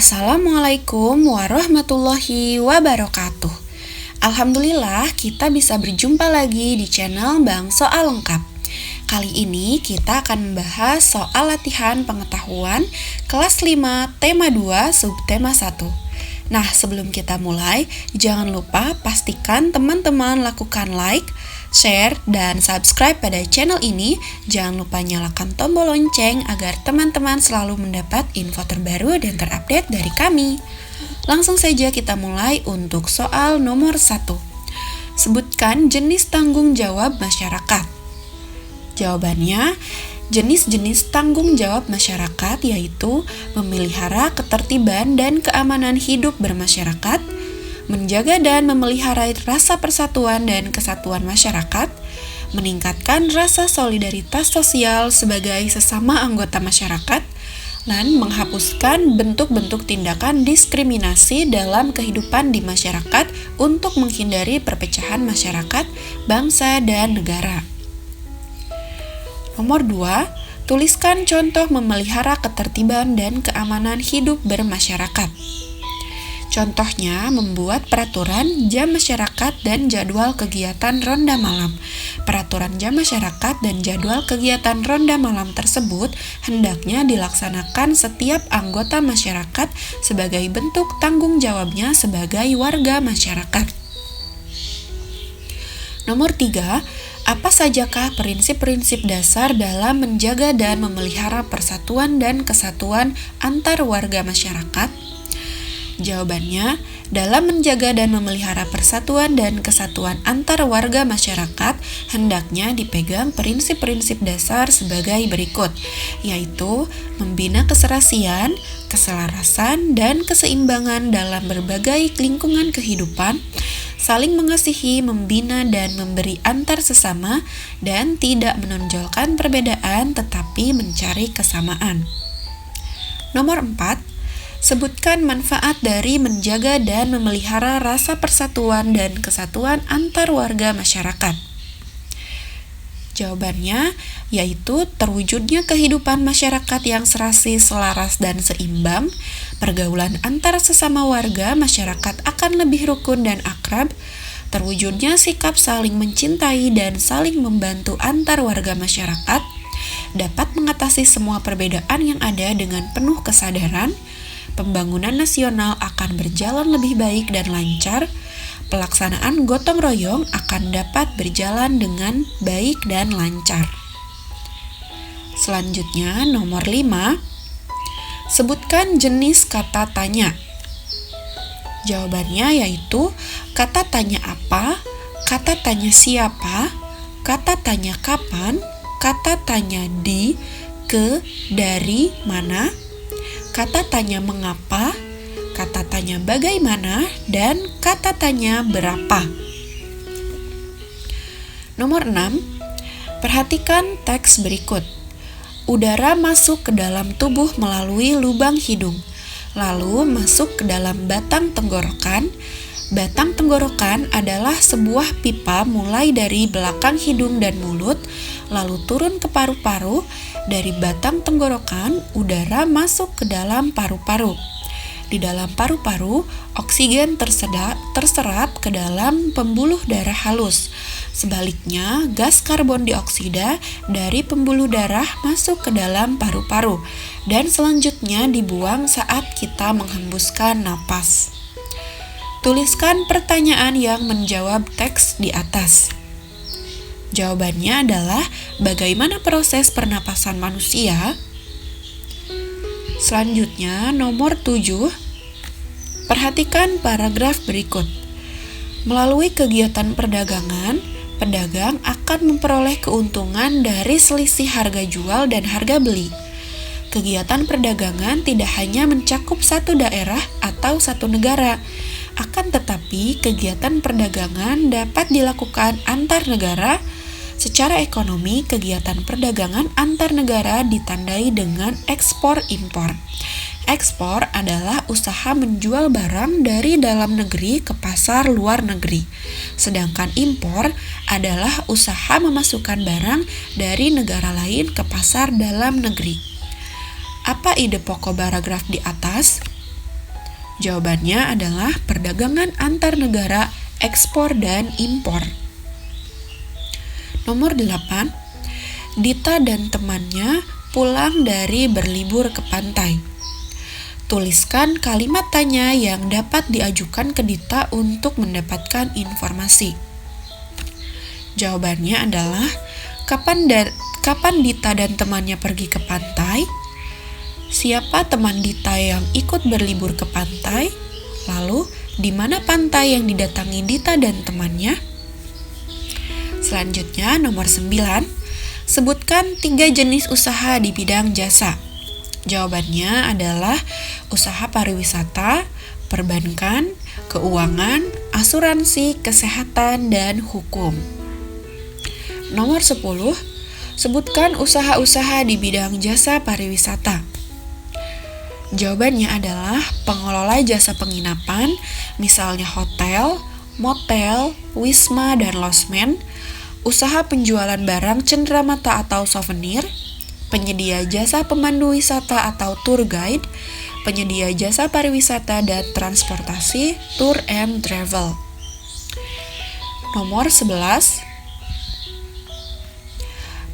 Assalamualaikum warahmatullahi wabarakatuh. Alhamdulillah kita bisa berjumpa lagi di channel Bang Soal Lengkap. Kali ini kita akan membahas soal latihan pengetahuan kelas 5 tema 2 subtema 1. Nah, sebelum kita mulai, jangan lupa pastikan teman-teman lakukan like, share, dan subscribe pada channel ini. Jangan lupa nyalakan tombol lonceng agar teman-teman selalu mendapat info terbaru dan terupdate dari kami. Langsung saja kita mulai untuk soal nomor 1. Sebutkan jenis tanggung jawab masyarakat. Jawabannya, jenis-jenis tanggung jawab masyarakat yaitu memelihara ketertiban dan keamanan hidup bermasyarakat, menjaga dan memelihara rasa persatuan dan kesatuan masyarakat, meningkatkan rasa solidaritas sosial sebagai sesama anggota masyarakat, dan menghapuskan bentuk-bentuk tindakan diskriminasi dalam kehidupan di masyarakat untuk menghindari perpecahan masyarakat, bangsa, dan negara. Nomor 2, tuliskan contoh memelihara ketertiban dan keamanan hidup bermasyarakat. Contohnya, membuat peraturan jam masyarakat dan jadwal kegiatan ronda malam. Peraturan jam masyarakat dan jadwal kegiatan ronda malam tersebut hendaknya dilaksanakan setiap anggota masyarakat sebagai bentuk tanggung jawabnya sebagai warga masyarakat. Nomor 3, apa sajakah prinsip-prinsip dasar dalam menjaga dan memelihara persatuan dan kesatuan antar warga masyarakat? Jawabannya, dalam menjaga dan memelihara persatuan dan kesatuan antar warga masyarakat, hendaknya dipegang prinsip-prinsip dasar sebagai berikut, yaitu membina keserasian, keselarasan, dan keseimbangan dalam berbagai lingkungan kehidupan, saling mengasihi, membina, dan memberi antar sesama, dan tidak menonjolkan perbedaan tetapi mencari kesamaan. Nomor 4, sebutkan manfaat dari menjaga dan memelihara rasa persatuan dan kesatuan antar warga masyarakat. Jawabannya, yaitu terwujudnya kehidupan masyarakat yang serasi, selaras, dan seimbang, pergaulan antar sesama warga masyarakat akan lebih rukun dan akrab, terwujudnya sikap saling mencintai dan saling membantu antar warga masyarakat, dapat mengatasi semua perbedaan yang ada dengan penuh kesadaran, pembangunan nasional akan berjalan lebih baik dan lancar, pelaksanaan gotong royong akan dapat berjalan dengan baik dan lancar. Selanjutnya, nomor 5, sebutkan jenis kata tanya. Jawabannya yaitu kata tanya apa, kata tanya siapa, kata tanya kapan, kata tanya di, ke, dari, mana, kata tanya mengapa, kata tanya bagaimana, dan kata tanya berapa. Nomor 6, perhatikan teks berikut. Udara masuk ke dalam tubuh melalui lubang hidung, lalu masuk ke dalam batang tenggorokan. Batang tenggorokan adalah sebuah pipa mulai dari belakang hidung dan mulut, lalu turun ke paru-paru. Dari batang tenggorokan, udara masuk ke dalam paru-paru. Di dalam paru-paru, oksigen terserap ke dalam pembuluh darah halus. Sebaliknya, gas karbon dioksida dari pembuluh darah masuk ke dalam paru-paru dan selanjutnya dibuang saat kita menghembuskan napas. Tuliskan pertanyaan yang menjawab teks di atas. Jawabannya adalah bagaimana proses pernapasan manusia? Selanjutnya, nomor 7, perhatikan paragraf berikut. Melalui kegiatan perdagangan, pedagang akan memperoleh keuntungan dari selisih harga jual dan harga beli. Kegiatan perdagangan tidak hanya mencakup satu daerah atau satu negara, akan tetapi kegiatan perdagangan dapat dilakukan antar negara. Secara ekonomi, kegiatan perdagangan antar negara ditandai dengan ekspor-impor. Ekspor adalah usaha menjual barang dari dalam negeri ke pasar luar negeri, sedangkan impor adalah usaha memasukkan barang dari negara lain ke pasar dalam negeri. Apa ide pokok paragraf di atas? Jawabannya adalah perdagangan antar negara, ekspor dan impor. Nomor 8. Dita dan temannya pulang dari berlibur ke pantai. Tuliskan kalimat tanya yang dapat diajukan ke Dita untuk mendapatkan informasi. Jawabannya adalah kapan Dita dan temannya pergi ke pantai? Siapa teman Dita yang ikut berlibur ke pantai? Lalu, di mana pantai yang didatangi Dita dan temannya? Selanjutnya, nomor 9. Sebutkan 3 jenis usaha di bidang jasa. Jawabannya adalah usaha pariwisata, perbankan, keuangan, asuransi, kesehatan, dan hukum. Nomor 10. Sebutkan usaha-usaha di bidang jasa pariwisata. Jawabannya adalah pengelola jasa penginapan, misalnya hotel, motel, wisma, dan losmen, usaha penjualan barang cenderamata atau souvenir, penyedia jasa pemandu wisata atau tour guide, penyedia jasa pariwisata dan transportasi, tour and travel. Nomor 11.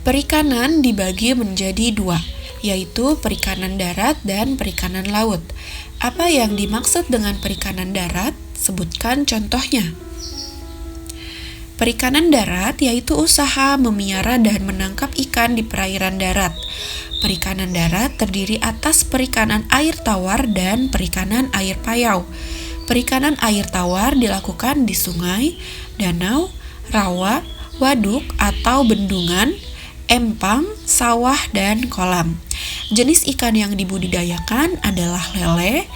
Perikanan dibagi menjadi 2, yaitu perikanan darat dan perikanan laut. Apa yang dimaksud dengan perikanan darat? Sebutkan contohnya. Perikanan darat yaitu usaha memelihara dan menangkap ikan di perairan darat. Perikanan darat terdiri atas perikanan air tawar dan perikanan air payau. Perikanan air tawar dilakukan di sungai, danau, rawa, waduk atau bendungan, empang, sawah, dan kolam. Jenis ikan yang dibudidayakan adalah lele,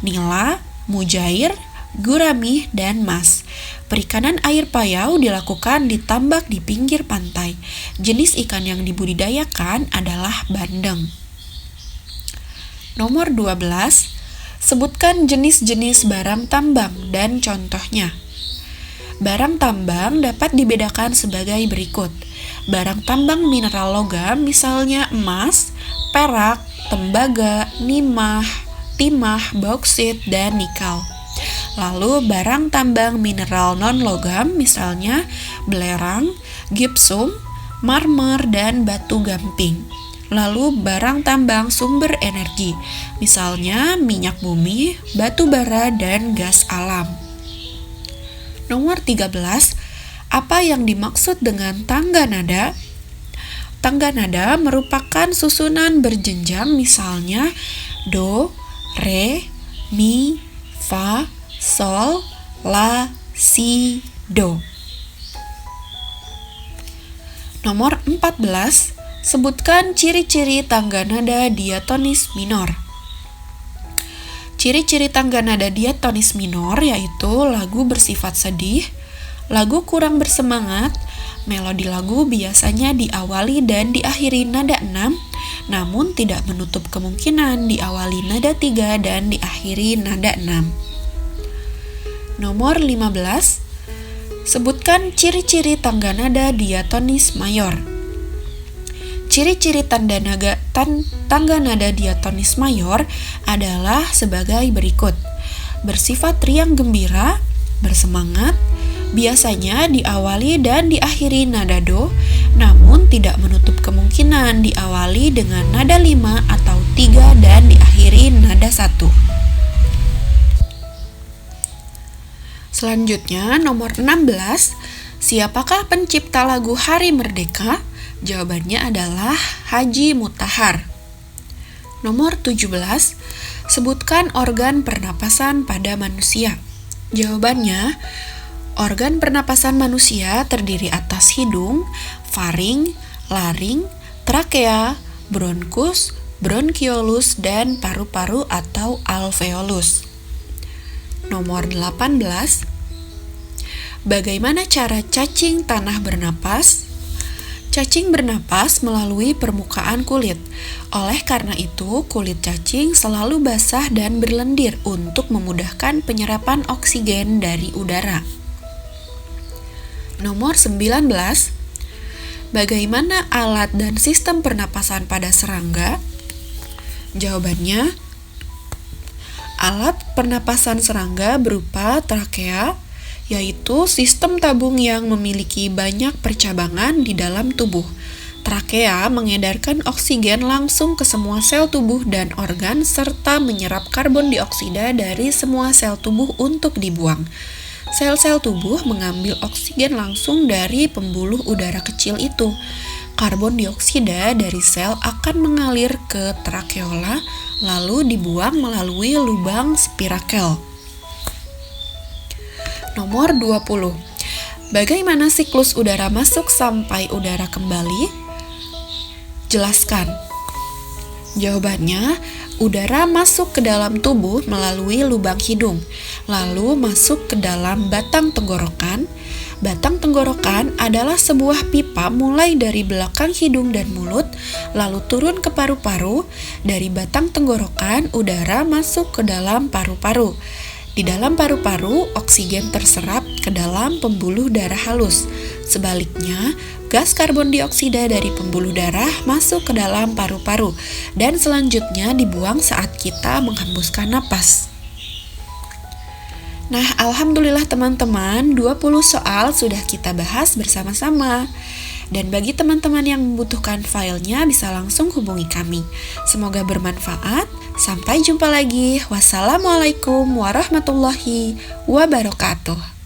nila, mujair, gurami, dan mas. Perikanan air payau dilakukan di tambak di pinggir pantai. Jenis ikan yang dibudidayakan adalah bandeng. Nomor 12. Sebutkan jenis-jenis barang tambang dan contohnya. Barang tambang dapat dibedakan sebagai berikut. Barang tambang mineral logam misalnya emas, perak, tembaga, timah, bauksit, dan nikel. Lalu barang tambang mineral non-logam misalnya belerang, gipsum, marmer, dan batu gamping. Lalu barang tambang sumber energi misalnya minyak bumi, batu bara, dan gas alam. Nomor 13. Apa yang dimaksud dengan tangga nada? Tangga nada merupakan susunan berjenjang misalnya do, re, mi, fa, sol, la, si, do. Nomor 14. Sebutkan ciri-ciri tangga nada diatonis minor. Ciri-ciri tangga nada diatonis minor yaitu lagu bersifat sedih, lagu kurang bersemangat, melodi lagu biasanya diawali dan diakhiri nada 6, namun tidak menutup kemungkinan diawali nada 3 dan diakhiri nada 6. Nomor 15. Sebutkan ciri-ciri tangga nada diatonis mayor. Ciri-ciri tangga nada diatonis mayor adalah sebagai berikut. Bersifat riang gembira, bersemangat, biasanya diawali dan diakhiri nada do, namun tidak menutup kemungkinan diawali dengan nada 5 atau 3 dan diakhiri nada 1. Selanjutnya, nomor 16. Siapakah pencipta lagu Hari Merdeka? Jawabannya adalah Haji Mutahar. Nomor 17. Sebutkan organ pernapasan pada manusia. Jawabannya, organ pernapasan manusia terdiri atas hidung, faring, laring, trakea, bronkus, bronkiolus, dan paru-paru atau alveolus. Nomor 18. Bagaimana cara cacing tanah bernapas? Cacing bernapas melalui permukaan kulit. Oleh karena itu, kulit cacing selalu basah dan berlendir untuk memudahkan penyerapan oksigen dari udara. Nomor 19. Bagaimana alat dan sistem pernapasan pada serangga? Jawabannya, Alat pernapasan serangga berupa trakea, yaitu sistem tabung yang memiliki banyak percabangan di dalam tubuh. Trakea mengedarkan oksigen langsung ke semua sel tubuh dan organ serta menyerap karbon dioksida dari semua sel tubuh untuk dibuang. Sel-sel tubuh mengambil oksigen langsung dari pembuluh udara kecil itu. Karbon dioksida dari sel akan mengalir ke trakeola lalu dibuang melalui lubang spirakel. Nomor 20. Bagaimana siklus udara masuk sampai udara kembali? Jelaskan. Jawabannya, udara masuk ke dalam tubuh melalui lubang hidung, lalu masuk ke dalam batang tenggorokan. Batang tenggorokan adalah sebuah pipa mulai dari belakang hidung dan mulut, lalu turun ke paru-paru. Dari batang tenggorokan, udara masuk ke dalam paru-paru. Di dalam paru-paru, oksigen terserap ke dalam pembuluh darah halus. Sebaliknya, gas karbon dioksida dari pembuluh darah masuk ke dalam paru-paru dan selanjutnya dibuang saat kita menghembuskan napas. Nah, alhamdulillah teman-teman, 20 soal sudah kita bahas bersama-sama. Dan bagi teman-teman yang membutuhkan filenya bisa langsung hubungi kami. Semoga bermanfaat. Sampai jumpa lagi. Wassalamualaikum warahmatullahi wabarakatuh.